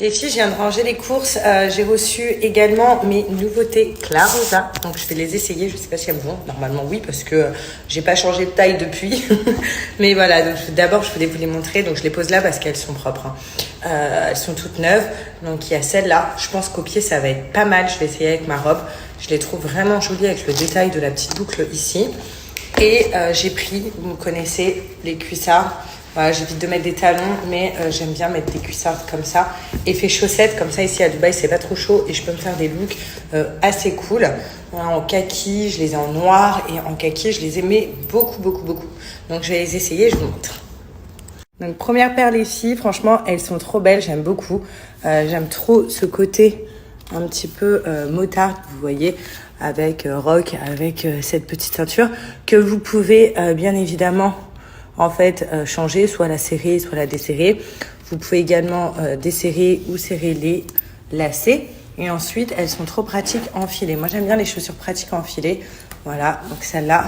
Les filles, je viens de ranger les courses. J'ai reçu également mes nouveautés Clarosa. Donc, je vais les essayer. Je sais pas si elles me vont. Normalement, oui, parce que j'ai pas changé de taille depuis. Mais voilà, donc d'abord, je voulais vous les montrer. Donc, je les pose là parce qu'elles sont propres. Elles sont toutes neuves. Donc, il y a celle-là. Je pense qu'au pied, ça va être pas mal. Je vais essayer avec ma robe. Je les trouve vraiment jolies avec le détail de la petite boucle ici. Et j'ai pris, vous me connaissez, les cuissards. Voilà, j'évite de mettre des talons, mais j'aime bien mettre des cuissards comme ça. Effet chaussettes, comme ça, ici à Dubaï, c'est pas trop chaud et je peux me faire des looks assez cool. Voilà, en kaki, je les ai en noir et en kaki, je les aimais beaucoup. Donc, je vais les essayer, je vous montre. Donc, première paire, les filles, franchement, elles sont trop belles, j'aime beaucoup. J'aime trop ce côté un petit peu motard, vous voyez, avec rock, avec cette petite ceinture que vous pouvez bien évidemment en fait changer, soit la serrer, soit la desserrer. Vous pouvez également desserrer ou serrer les lacets. Et ensuite, elles sont trop pratiques à enfiler. Moi, j'aime bien les chaussures pratiques à enfiler. Voilà, donc celle-là,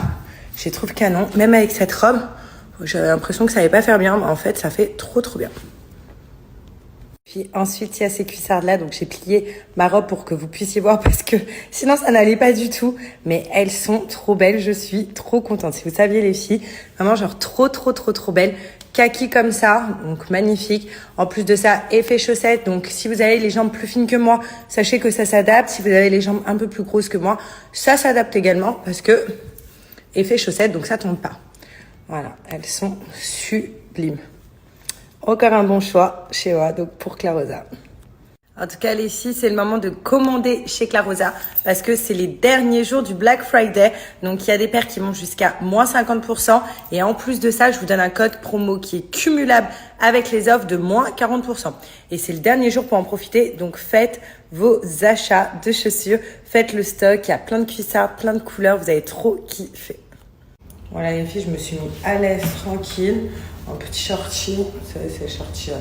je les trouve canon. Même avec cette robe, j'avais l'impression que ça allait pas faire bien, mais en fait, ça fait trop bien. Puis ensuite, il y a ces cuissardes-là, donc j'ai plié ma robe pour que vous puissiez voir parce que sinon ça n'allait pas du tout. Mais elles sont trop belles, je suis trop contente. Si vous saviez les filles, vraiment genre trop belles. Kaki comme ça, donc magnifique. En plus de ça, effet chaussette, donc si vous avez les jambes plus fines que moi, sachez que ça s'adapte. Si vous avez les jambes un peu plus grosses que moi, ça s'adapte également parce que effet chaussette, donc ça tombe pas. Voilà, elles sont sublimes. Encore un bon choix chez moi, donc pour Clarosa. En tout cas, les filles, c'est le moment de commander chez Clarosa parce que c'est les derniers jours du Black Friday. Donc, il y a des paires qui vont jusqu'à moins 50%. Et en plus de ça, je vous donne un code promo qui est cumulable avec les offres de moins 40%. Et c'est le dernier jour pour en profiter. Donc, faites vos achats de chaussures. Faites le stock. Il y a plein de cuissards, plein de couleurs. Vous allez trop kiffer. Voilà les filles, je me suis mis à l'aise, tranquille, un petit shorty, c'est shorty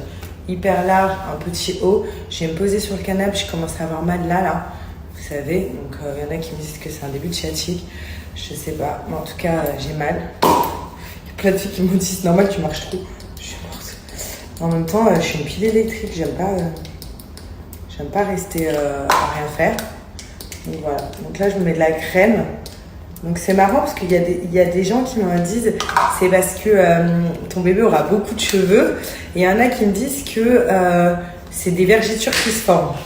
hyper large, un petit haut. Je vais me poser sur le canapé, je commence à avoir mal là, vous savez. Donc il y en a qui me disent que c'est un début de sciatique, je sais pas, mais en tout cas j'ai mal. Il y a plein de filles qui me disent c'est normal, tu marches trop. Je suis morte. En même temps, je suis une pile électrique, j'aime pas rester à rien faire. Donc voilà, donc là je me mets de la crème. Donc c'est marrant parce qu'il y a des gens qui me disent c'est parce que ton bébé aura beaucoup de cheveux. Et il y en a qui me disent que c'est des vergetures qui se forment.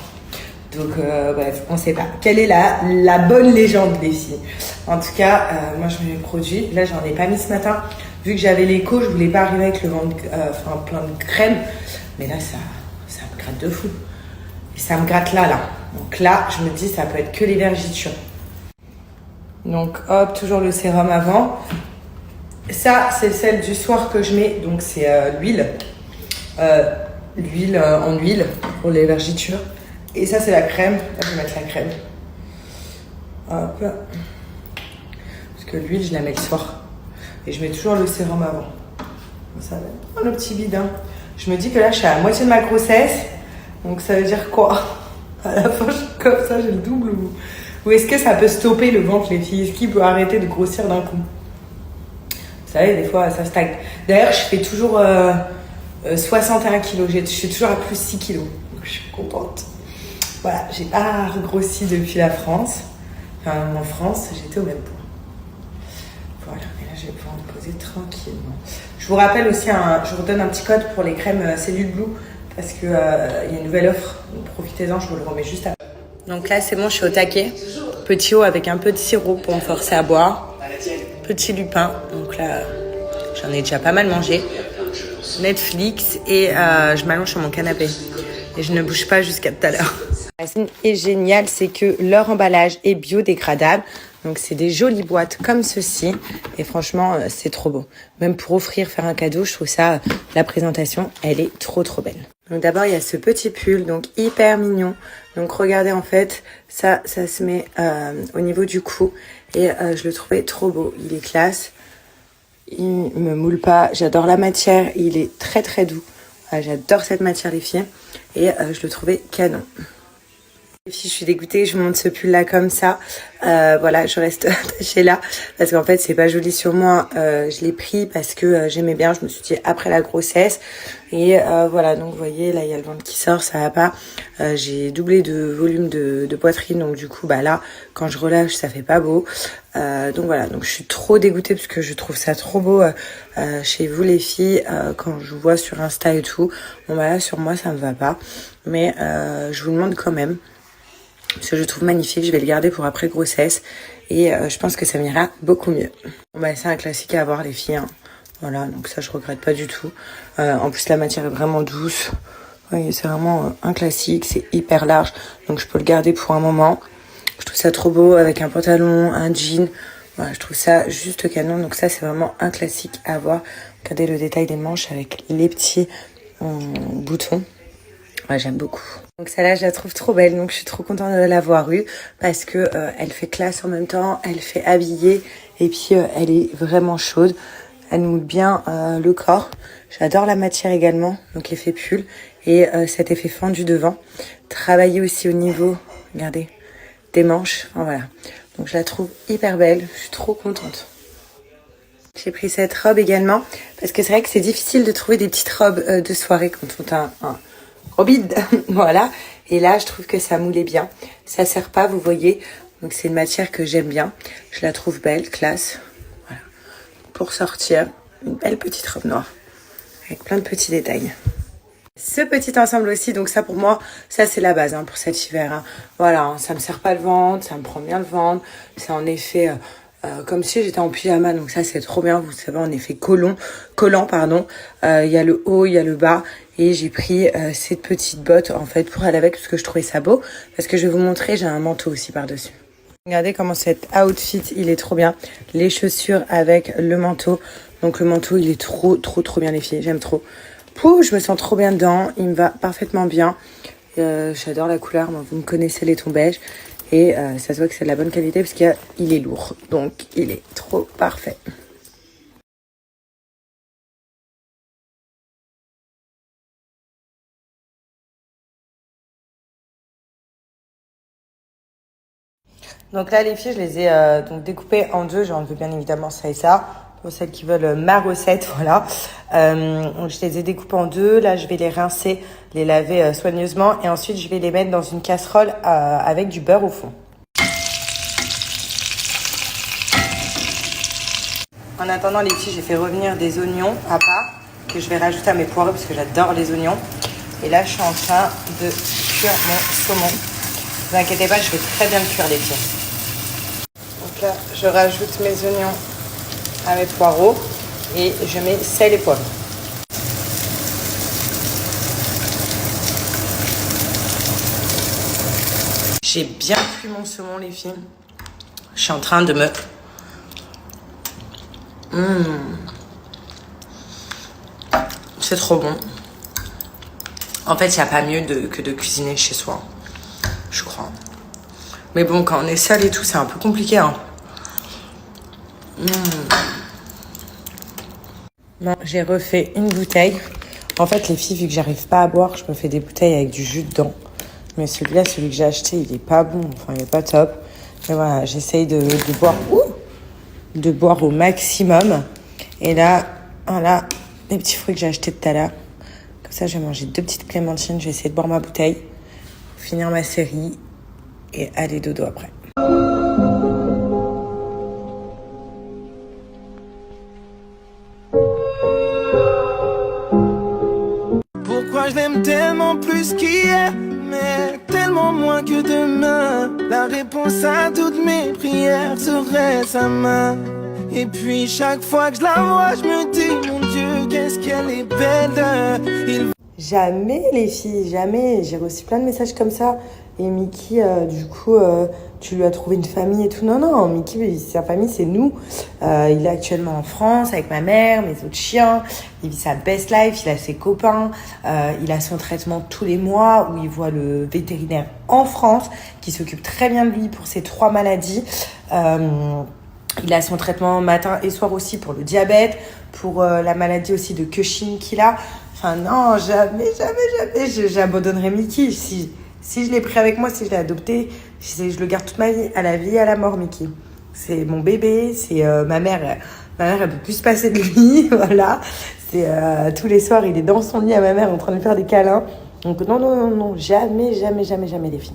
Donc bref, on sait pas. Quelle est la bonne légende des filles? En tout cas, moi je mets mes produits. Là j'en ai pas mis ce matin. Vu que j'avais l'écho, je voulais pas arriver avec le ventre plein de crème. Mais là ça me gratte de fou. Et ça me gratte là. Donc là, je me dis ça peut être que les vergetures. Donc hop, toujours le sérum avant. Ça, c'est celle du soir que je mets. Donc c'est l'huile. L'huile en huile pour les vergetures. Et ça, c'est la crème. Là, je vais mettre la crème. Hop. Parce que l'huile, je la mets le soir. Et je mets toujours le sérum avant. Ça va. Oh, le petit bidon. Je me dis que là, je suis à la moitié de ma grossesse. Donc ça veut dire quoi? À la fin, je suis comme ça, j'ai le double. Ou est-ce que ça peut stopper le ventre, les filles? Est-ce qu'il peut arrêter de grossir d'un coup? Vous savez, des fois, ça stagne. D'ailleurs, je fais toujours 61 kilos. Je suis toujours à plus 6 kilos. Donc, je suis contente. Voilà, j'ai pas regrossi depuis la France. Enfin, en France, j'étais au même poids. Voilà, et là, je vais pouvoir me poser tranquillement. Je vous rappelle aussi, je vous donne un petit code pour les crèmes Cellule Blue parce qu'il y a une nouvelle offre. Donc, profitez-en, je vous le remets juste après. Donc là, c'est bon, je suis au taquet. Petit haut avec un peu de sirop pour me forcer à boire. Petit lupin. Donc là, j'en ai déjà pas mal mangé. Netflix et je m'allonge sur mon canapé. Et je ne bouge pas jusqu'à tout à l'heure. Ce qui est génial, c'est que leur emballage est biodégradable. Donc c'est des jolies boîtes comme ceci. Et franchement, c'est trop beau. Même pour offrir, faire un cadeau, je trouve ça, la présentation, elle est trop belle. Donc d'abord, il y a ce petit pull, donc hyper mignon. Donc regardez, en fait, ça se met au niveau du cou. Et je le trouvais trop beau. Il est classe. Il me moule pas. J'adore la matière. Il est très doux. J'adore cette matière, les filles. Et je le trouvais canon. Les filles, je suis dégoûtée, je monte ce pull là comme ça. Voilà, je reste attachée là parce qu'en fait c'est pas joli sur moi. Je l'ai pris parce que j'aimais bien, je me suis dit après la grossesse. Et voilà, donc vous voyez là il y a le ventre qui sort, ça va pas. J'ai doublé de volume de poitrine, donc du coup bah là quand je relâche ça fait pas beau. Donc voilà, donc je suis trop dégoûtée parce que je trouve ça trop beau chez vous les filles quand je vous vois sur Insta et tout. Bon bah là sur moi ça me va pas, mais je vous le demande quand même. Parce que je trouve magnifique, je vais le garder pour après grossesse et je pense que ça m'ira beaucoup mieux. Bon bah c'est un classique à avoir les filles, hein. Voilà, donc ça je regrette pas du tout. En plus la matière est vraiment douce. Oui, c'est vraiment un classique, c'est hyper large, donc je peux le garder pour un moment. Je trouve ça trop beau avec un pantalon, un jean. Voilà, je trouve ça juste canon, donc ça c'est vraiment un classique à avoir. Regardez le détail des manches avec les petits boutons. Ouais, j'aime beaucoup. Donc celle-là, je la trouve trop belle, donc je suis trop contente de l'avoir eue parce que elle fait classe en même temps, elle fait habiller et puis elle est vraiment chaude. Elle moule bien le corps. J'adore la matière également, donc l'effet pull et cet effet fendu devant. Travailler aussi au niveau, regardez, des manches. Enfin, voilà. Donc je la trouve hyper belle, je suis trop contente. J'ai pris cette robe également parce que c'est vrai que c'est difficile de trouver des petites robes de soirée quand on a un robide, voilà. Et là, je trouve que ça moulait bien. Ça serre pas, vous voyez. Donc c'est une matière que j'aime bien. Je la trouve belle, classe. Voilà. Pour sortir, une belle petite robe noire avec plein de petits détails. Ce petit ensemble aussi, donc ça pour moi, ça c'est la base hein, pour cet hiver. Hein. Voilà, hein, ça me serre pas le ventre, ça me prend bien le ventre. C'est en effet comme si j'étais en pyjama, donc ça c'est trop bien. Vous savez, en effet collant pardon. Il y a le haut, il y a le bas. Et j'ai pris cette petite botte en fait pour aller avec parce que je trouvais ça beau. Parce que je vais vous montrer, j'ai un manteau aussi par-dessus. Regardez comment cet outfit, il est trop bien. Les chaussures avec le manteau. Donc le manteau, il est trop bien les filles. J'aime trop. Pouh, je me sens trop bien dedans. Il me va parfaitement bien. J'adore la couleur. Moi, vous me connaissez les tons beige. Et ça se voit que c'est de la bonne qualité parce qu'il est lourd. Donc il est trop parfait. Donc là, les filles, je les ai donc découpées en deux. J'ai enlevé bien évidemment ça et ça. Pour celles qui veulent ma recette, voilà. Donc je les ai découpées en deux. Là, je vais les rincer, les laver soigneusement. Et ensuite, je vais les mettre dans une casserole avec du beurre au fond. En attendant, les filles, j'ai fait revenir des oignons à part que je vais rajouter à mes poireaux parce que j'adore les oignons. Et là, je suis en train de cuire mon saumon. Ne vous inquiétez pas, je vais très bien le cuire, les filles. Donc là, je rajoute mes oignons à mes poireaux et je mets sel et poivre. J'ai bien cuit mon saumon, les filles. Je suis en train de me... C'est trop bon. En fait, il n'y a pas mieux que de cuisiner chez soi. Je crois. Mais bon, quand on est seul et tout, c'est un peu compliqué. Hein. Bon, j'ai refait une bouteille. En fait, les filles, vu que j'arrive pas à boire, je me fais des bouteilles avec du jus dedans. Mais celui-là, celui que j'ai acheté, il est pas bon. Enfin, il est pas top. Mais voilà, j'essaye de boire au maximum. Et là, voilà, les petits fruits que j'ai achetés tout à l'heure. Comme ça, je vais manger 2 petites clémentines. Je vais essayer de boire ma bouteille, finir ma série et aller dodo après. Pourquoi je l'aime tellement plus qu'hier, mais tellement moins que demain. La réponse à toutes mes prières serait sa main. Et puis chaque fois que je la vois, je me dis, mon Dieu, qu'est-ce qu'elle est belle. Jamais les filles, jamais. J'ai reçu plein de messages comme ça. Et Mickey, du coup, tu lui as trouvé une famille et tout. Non, non, Mickey, sa famille, c'est nous. Il est actuellement en France avec ma mère, mes autres chiens. Il vit sa best life, il a ses copains. Il a son traitement tous les mois où il voit le vétérinaire en France qui s'occupe très bien de lui pour ses 3 maladies. Il a son traitement matin et soir aussi pour le diabète, pour la maladie aussi de Cushing qu'il a. Enfin non, jamais j'abandonnerai Mickey. Si Si je l'ai pris avec moi, si je l'ai adopté, je le garde toute ma vie, à la vie, à la mort, Mickey. C'est mon bébé, c'est ma mère. Ma mère, elle peut plus se passer de lui, voilà. C'est tous les soirs, il est dans son lit à ma mère en train de lui faire des câlins. Donc non, non, non, non, jamais, jamais, jamais, jamais les filles.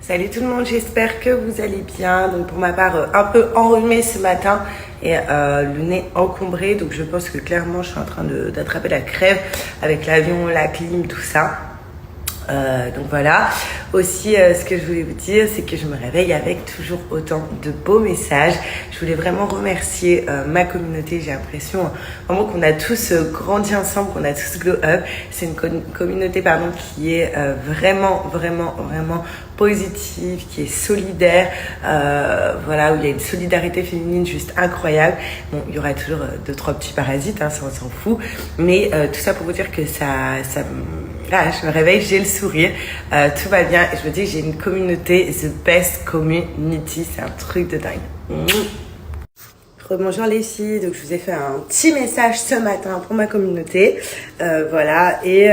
Salut tout le monde, j'espère que vous allez bien. Donc pour ma part, un peu enrhumée ce matin et le nez encombré. Donc je pense que clairement, je suis en train d'attraper la crève avec l'avion, la clim, tout ça. Donc voilà. Aussi, ce que je voulais vous dire, c'est que je me réveille avec toujours autant de beaux messages. Je voulais vraiment remercier ma communauté. J'ai l'impression vraiment qu'on a tous grandi ensemble, qu'on a tous glow up. C'est une communauté qui est vraiment, vraiment, vraiment positive, qui est solidaire. Voilà, où il y a une solidarité féminine juste incroyable. Bon, il y aura toujours 2-3 petits parasites, hein, ça on s'en fout. Mais tout ça pour vous dire que là, je me réveille, j'ai le sourire, tout va bien et je me dis que j'ai une communauté, the best community, c'est un truc de dingue. Rebonjour les filles, donc je vous ai fait un petit message ce matin pour ma communauté, voilà, et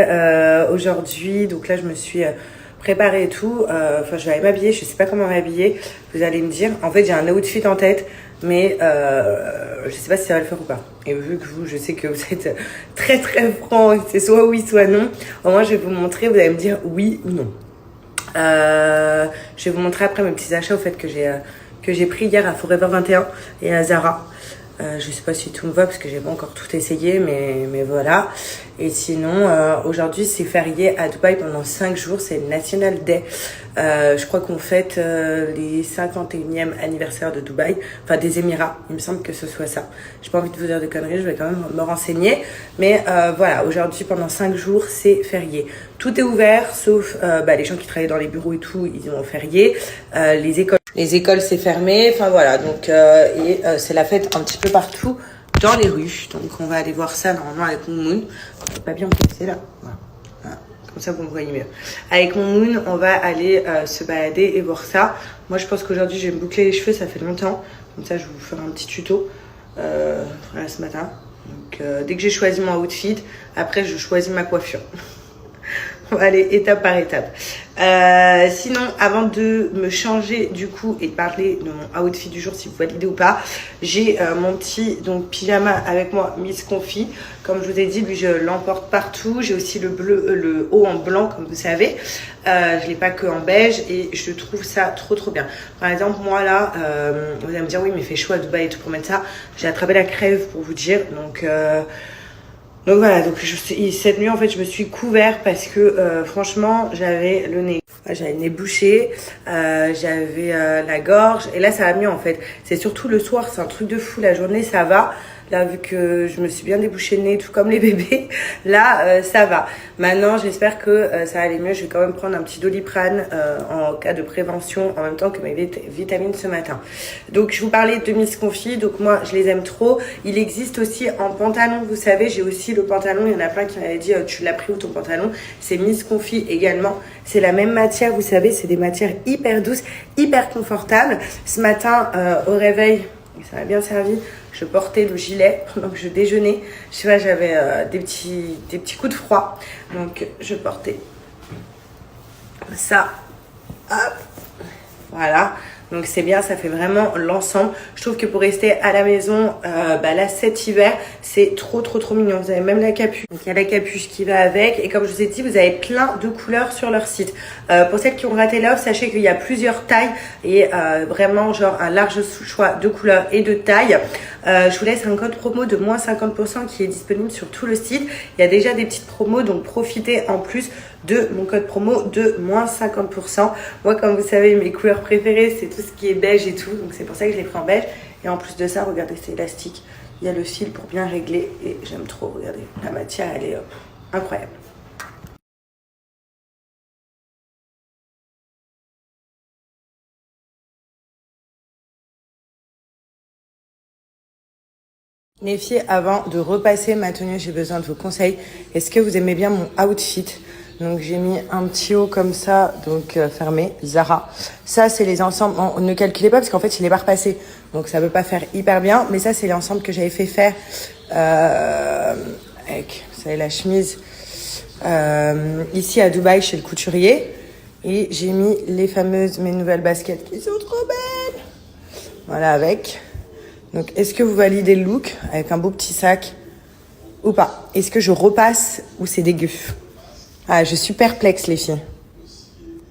aujourd'hui, donc là je me suis préparée et tout, enfin je vais aller m'habiller, je sais pas comment m'habiller, vous allez me dire, en fait j'ai un outfit en tête, mais je sais pas si ça va le faire ou pas. Et vu que je sais que vous êtes très très francs, c'est soit oui soit non, au moins je vais vous montrer, vous allez me dire oui ou non. Je vais vous montrer après mes petits achats au fait que j'ai pris hier à Forever 21 et à Zara. Je sais pas si tout me va parce que j'ai pas encore tout essayé, mais voilà. Et sinon, aujourd'hui c'est férié à Dubaï pendant 5 jours, c'est le National Day. Je crois qu'on fête les 51e anniversaire de Dubaï, enfin des Émirats, il me semble que ce soit ça. J'ai pas envie de vous dire de conneries, je vais quand même me renseigner. Mais voilà, aujourd'hui pendant 5 jours c'est férié. Tout est ouvert, sauf les gens qui travaillent dans les bureaux et tout, ils ont férié. Les écoles c'est fermé, enfin voilà, donc c'est la fête un petit peu partout dans les rues. Donc on va aller voir ça normalement avec mon moon. C'est pas bien placé là. Voilà. Comme ça vous me voyez mieux. Avec mon moon, on va aller se balader et voir ça. Moi je pense qu'aujourd'hui je vais me boucler les cheveux, ça fait longtemps. Comme ça je vais vous faire un petit tuto voilà, ce matin. Donc dès que j'ai choisi mon outfit, après je choisis ma coiffure. On va aller étape par étape. Sinon, avant de me changer du coup et de parler de mon outfit du jour, si vous validez ou pas, j'ai mon petit pyjama avec moi, Miss Confi. Comme je vous ai dit, lui je l'emporte partout. J'ai aussi le haut en blanc, comme vous savez. Je l'ai pas que en beige et je trouve ça trop bien. Par exemple, moi là, vous allez me dire oui, mais il fait chaud à Dubaï et tout pour mettre ça. J'ai attrapé la crève pour vous dire, donc voilà, donc cette nuit en fait je me suis couvert parce que franchement j'avais le nez bouché, j'avais la gorge et là ça va mieux en fait. C'est surtout le soir, c'est un truc de fou, la journée ça va. Là vu que je me suis bien débouché le nez tout comme les bébés, là ça va. Maintenant j'espère que ça va aller mieux. Je vais quand même prendre un petit Doliprane en cas de prévention en même temps que mes vitamines ce matin. Donc je vous parlais de Miss Confi, donc moi je les aime trop. Il existe aussi en pantalon, vous savez, j'ai aussi le pantalon, il y en a plein qui m'avaient dit tu l'as pris où ton pantalon, c'est Miss Confi également. C'est la même matière, vous savez, c'est des matières hyper douces, hyper confortables. Ce matin au réveil, ça m'a bien servi. Je portais le gilet pendant que je déjeunais. Je sais pas, j'avais des petits coups de froid. Donc, je portais ça. Hop. Voilà. Donc, c'est bien, ça fait vraiment l'ensemble. Je trouve que pour rester à la maison, là, cet hiver, c'est trop mignon. Vous avez même la capuche. Donc, il y a la capuche qui va avec. Et comme je vous ai dit, vous avez plein de couleurs sur leur site. Pour celles qui ont raté l'offre, sachez qu'il y a plusieurs tailles et vraiment, genre, un large choix de couleurs et de tailles. Je vous laisse un code promo de moins 50% qui est disponible sur tout le site. Il y a déjà des petites promos, donc profitez en plus de mon code promo de moins 50%. Moi, comme vous savez, mes couleurs préférées, c'est tout ce qui est beige et tout. Donc, c'est pour ça que je l'ai pris en beige. Et en plus de ça, regardez, c'est élastique. Il y a le fil pour bien régler. Et j'aime trop, regardez. La matière, elle est incroyable. Les filles, avant de repasser ma tenue, j'ai besoin de vos conseils. Est-ce que vous aimez bien mon outfit? Donc j'ai mis un petit haut comme ça, donc fermé, Zara. Ça c'est les ensembles, ne calculez pas parce qu'en fait il est pas repassé, donc ça veut pas faire hyper bien. Mais ça c'est l'ensemble que j'avais fait faire avec, vous savez, la chemise ici à Dubaï chez le couturier. Et j'ai mis les fameuses, mes nouvelles baskets qui sont trop belles. Voilà, avec. Donc, est-ce que vous validez le look avec un beau petit sac ou pas? Est-ce que je repasse ou c'est dégueu? Ah, je suis perplexe, les filles.